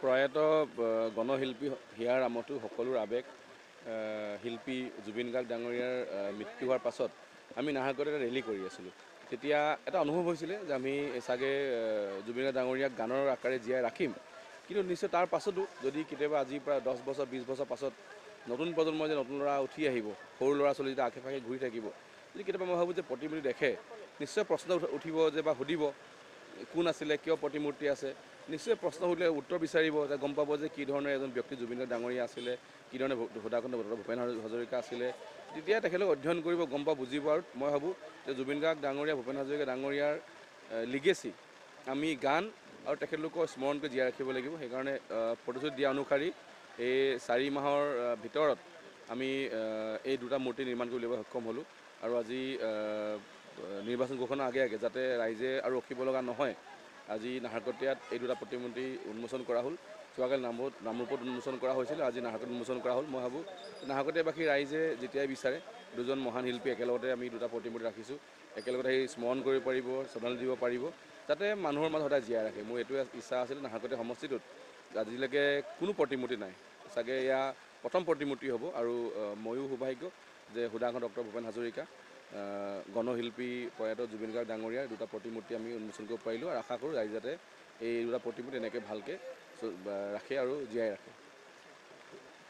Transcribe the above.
প্ৰয়াত গণশিল্পী হিয়াৰ আমঠু সকলোৰ আৱেগ শিল্পী জুবিন গাৰ্গ ডাঙৰীয়াৰ মৃত্যু হোৱাৰ পাছত আমি নাহৰকটীয়াত এটা ৰেলী কৰি আছিলোঁ। তেতিয়া এটা অনুভৱ হৈছিলে যে আমি চাগে জুবিন গাৰ্গ ডাঙৰীয়াক গানৰ আকাৰে জীয়াই ৰাখিম, কিন্তু নিশ্চয় তাৰ পাছতো যদি কেতিয়াবা আজিৰ পৰা 10 বছৰ 20 বছৰ পাছত নতুন প্ৰজন্মৰ যে নতুন ল'ৰা উঠি আহিব, সৰু ল'ৰা ছোৱালী যেতিয়া আশে পাশে ঘূৰি থাকিব, যদি কেতিয়াবা মই ভাবোঁ যে প্ৰতিমূৰ্তি দেখে, নিশ্চয় প্ৰশ্ন উঠিব যে বা সুধিব কোন আছিলে, কিয় প্ৰতিমূৰ্তি আছে। নিশ্চয় প্ৰশ্ন সুধিলে উত্তৰ বিচাৰিব, যে গম পাব যে কি ধৰণে এজন ব্যক্তি জুবিন গাৰ্গ ডাঙৰীয়া আছিলে, কি ধৰণে সুধাকণ্ঠ ভূপেন হাজৰিকা আছিলে। তেতিয়া তেখেতলোক অধ্যয়ন কৰিব, গম পাব, বুজিব। আৰু মই ভাবোঁ যে জুবিন গাৰ্গ ডাঙৰীয়া ভূপেন হাজৰিকা ডাঙৰীয়াৰ লিগেচি আমি গান আৰু তেখেতলোকক স্মৰণ কৰি জীয়াই ৰাখিব লাগিব। সেইকাৰণে প্ৰতিশ্ৰুতি দিয়া অনুসৰি এই 4 মাহৰ ভিতৰত আমি এই দুটা মূৰ্তি নিৰ্মাণ কৰি উলিয়াব সক্ষম হ'লোঁ। আৰু আজি নিৰ্বাচন ঘোষণাৰ আগে আগে যাতে ৰাইজে আৰু ৰখিব লগা নহয়, আজি নাহৰকটীয়াত এই দুটা প্ৰতিমূৰ্তি উন্মোচন কৰা হ'ল। যোৱাকালি নামৰূপত উন্মোচন কৰা হৈছিল, আজি নাহৰকটীয়াত উন্মোচন কৰা হ'ল। মই ভাবোঁ নাহৰকটীয়াবাসী ৰাইজে যেতিয়াই বিচাৰে দুজন মহান শিল্পী একেলগতে আমি দুটা প্ৰতিমূৰ্তি ৰাখিছোঁ, একেলগতে সেই স্মৰণ কৰিব পাৰিব, শ্ৰদ্ধাঞ্জলি দিব পাৰিব, যাতে মানুহৰ মাজত সদায় জীয়াই ৰাখে। মোৰ এইটোৱে ইচ্ছা আছিল। নাহৰকটীয়া সমষ্টিটোত আজিলৈকে কোনো প্ৰতিমূৰ্তি নাই, চাগে এয়া প্ৰথম প্ৰতিমূৰ্তি হ'ব। আৰু ময়ো সৌভাগ্য যে সুধাকণ্ঠ ডক্টৰ ভূপেন হাজৰিকা গণশিল্পী প্ৰয়াত জুবিন গাৰ্গ ডাঙৰীয়াৰ দুটা প্ৰতিমূৰ্তি আমি উন্মোচন কৰিব পাৰিলোঁ। আৰু আশা কৰোঁ ৰাইজে যাতে এই দুটা প্ৰতিমূৰ্তি এনেকৈ ভালকৈ ৰাখে আৰু জীয়াই ৰাখে।